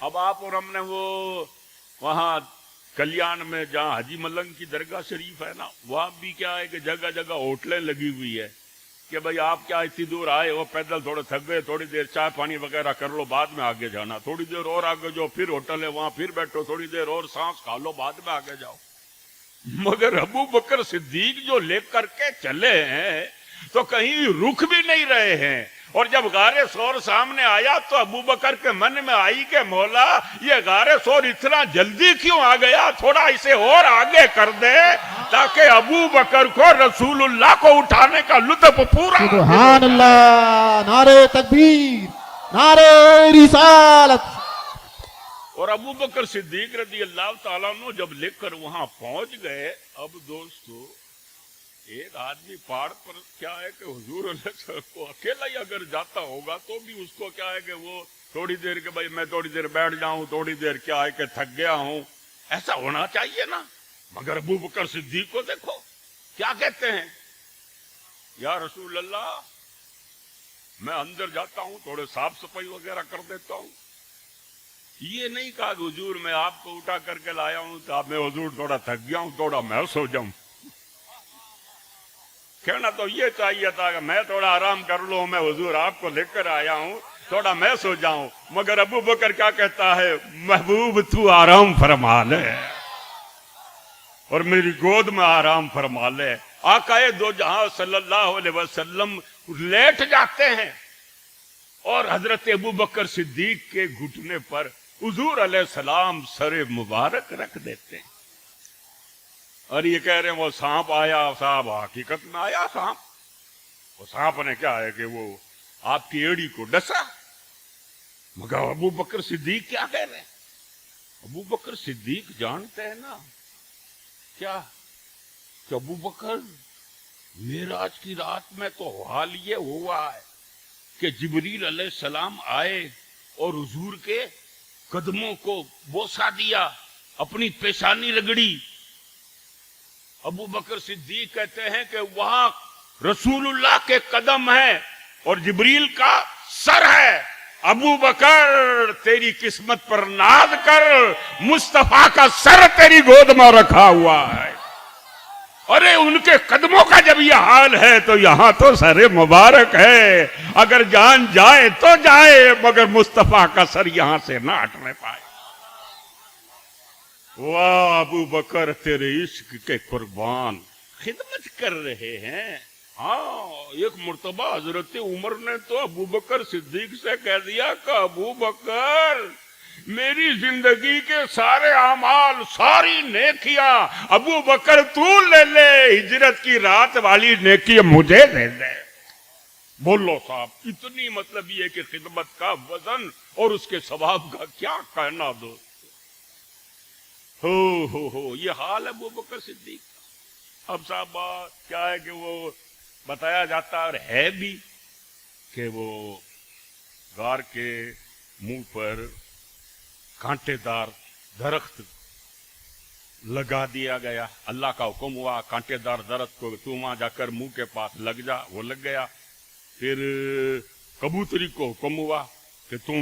اب آپ اور ہم نے وہ وہاں کلیان میں جہاں حاجی ملنگ کی درگاہ شریف ہے نا، وہاں بھی کیا ہے کہ جگہ جگہ ہوٹلیں لگی ہوئی ہے کہ بھائی آپ کیا اتنی دور آئے وہ پیدل تھوڑے تھک گئے، تھوڑی دیر چائے پانی وغیرہ کر لو، بعد میں آگے جانا، تھوڑی دیر اور آگے جو پھر ہوٹل ہے وہاں پھر بیٹھو، تھوڑی دیر اور سانس کھا لو، بعد میں آگے جاؤ۔ مگر ابو بکر صدیق جو لے کر کے چلے ہیں تو کہیں رک بھی نہیں رہے ہیں، اور جب غار ثور سامنے آیا تو ابو بکر کے من میں آئی کہ مولا یہ غار ثور اتنا جلدی کیوں آ گیا، تھوڑا اسے اور آگے کر دے تاکہ ابو بکر کو رسول اللہ کو اٹھانے کا لطف پورا سبحان اللہ، نعرہ تکبیر، نعرہ رسالت۔ اور ابو بکر صدیق رضی اللہ تعالیٰ عنہ جب لے کر وہاں پہنچ گئے، اب دوستو ایک آدمی پہاڑ پر کیا ہے کہ حضور علیہ السلام کو اکیلا ہی اگر جاتا ہوگا تو بھی اس کو کیا ہے کہ وہ تھوڑی دیر کے بھائی میں تھوڑی دیر بیٹھ جاؤں، تھوڑی دیر کیا ہے کہ تھک گیا ہوں، ایسا ہونا چاہیے نا۔ مگر ابو بکر صدیق کو دیکھو کیا کہتے ہیں، یا رسول اللہ میں اندر جاتا ہوں تھوڑے صاف صفائی وغیرہ کر دیتا ہوں۔ یہ نہیں کہا کہ حضور میں آپ کو اٹھا کر کے لایا ہوں تو آپ میں حضور تھوڑا تھک گیا ہوں، تھوڑا میں سو جاؤں۔ کہنا تو یہ چاہیے تھا کہ میں تھوڑا آرام کر لوں، میں حضور آپ کو لے کر آیا ہوں، تھوڑا میں سو جاؤں۔ مگر ابو بکر کیا کہتا ہے، محبوب تو آرام فرما لے اور میری گود میں آرام فرما لے۔ آقا دو جہاں صلی اللہ علیہ وسلم لیٹ جاتے ہیں اور حضرت ابو بکر صدیق کے گھٹنے پر حضور علیہ السلام سر مبارک رکھ دیتے ہیں، اور یہ کہہ رہے ہیں وہ سانپ آیا، صاحب حقیقت میں آیا سانپ، وہ سانپ نے کیا ہے کہ وہ آپ کی ایڑی کو ڈسا۔ مگر ابو بکر صدیق کیا کہہ رہے ہیں، ابو بکر صدیق جانتے ہیں نا کیا کہ ابو بکر معراج کی رات میں تو حال یہ ہوا ہے کہ جبریل علیہ السلام آئے اور حضور کے قدموں کو بوسہ دیا، اپنی پیشانی رگڑی۔ ابو بکر صدیق کہتے ہیں کہ وہاں رسول اللہ کے قدم ہیں اور جبریل کا سر ہے۔ ابو بکر تیری قسمت پر ناز کر، مصطفیٰ کا سر تیری گود میں رکھا ہوا ہے۔ ارے ان کے قدموں کا جب یہ حال ہے تو یہاں تو سر مبارک ہے، اگر جان جائے تو جائے مگر مصطفیٰ کا سر یہاں سے نہ ہٹنے پائے۔ واہ ابو بکر تیرے عشق کے قربان خدمت کر رہے ہیں۔ ہاں ایک مرتبہ حضرت عمر نے تو ابو بکر صدیق سے کہہ دیا کہ ابو بکر میری زندگی کے سارے اعمال، ساری نیکیاں ابو بکر تو لے لے، ہجرت کی رات والی نیکی مجھے دے دے۔ بولو صاحب اتنی مطلب یہ کہ خدمت کا وزن اور اس کے ثواب کا کیا کہنا دوست۔ ہو یہ حال ابو بکر صدیق کا۔ اب صاحب کیا ہے کہ وہ بتایا جاتا اور ہے بھی کہ وہ غار کے منہ پر کانٹے دار درخت لگا دیا گیا، اللہ کا حکم ہوا کانٹے دار درخت کو تو وہاں جا کر منہ کے پاس لگ جا، وہ لگ گیا۔ پھر کبوتری کو حکم ہوا کہ تم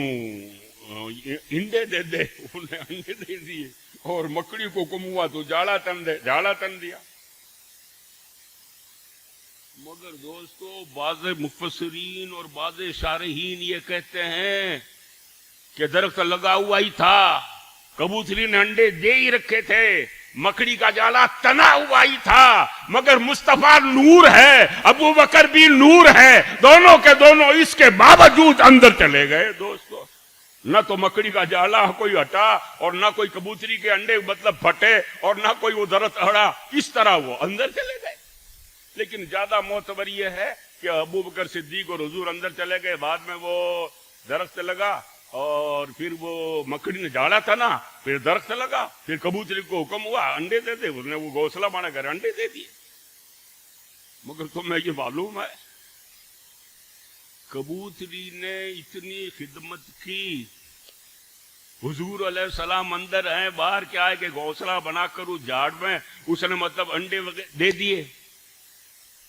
انڈے دے دے، انہوں نے انڈے دے دیے، اور مکڑی کو حکم ہوا تو جاڑا تن دے، جاڑا تن دیا۔ مگر دوستو بعض مفسرین اور بعض شارحین یہ کہتے ہیں کہ درخت لگا ہوا ہی تھا، کبوتری نے انڈے دے ہی رکھے تھے، مکڑی کا جالا تنا ہوا ہی تھا، مگر مصطفیٰ نور ہے، ابو بکر بھی نور ہے، دونوں کے دونوں اس کے باوجود اندر چلے گئے۔ دوستو نہ تو مکڑی کا جالا کوئی ہٹا اور نہ کوئی کبوتری کے انڈے مطلب پھٹے اور نہ کوئی وہ درخت اڑا، اس طرح وہ اندر چلے گئے۔ لیکن زیادہ معتبر یہ ہے کہ ابو بکر صدیق اور حضور اندر چلے گئے، بعد میں وہ درخت لگا اور پھر وہ مکڑی نے جاڑا تھا نا، پھر درخت لگا، پھر کبوتری کو حکم ہوا انڈے دے دے، اس نے وہ گھونسلہ بنا کر انڈے دے دیے۔ مگر تمہیں یہ معلوم ہے کبوتری نے اتنی خدمت کی، حضور علیہ السلام اندر ہیں، باہر کیا ہے کہ گھونسلہ بنا کر اس جھاڑ میں اس نے مطلب انڈے دے دیے،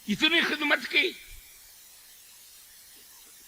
اتنی خدمت کی۔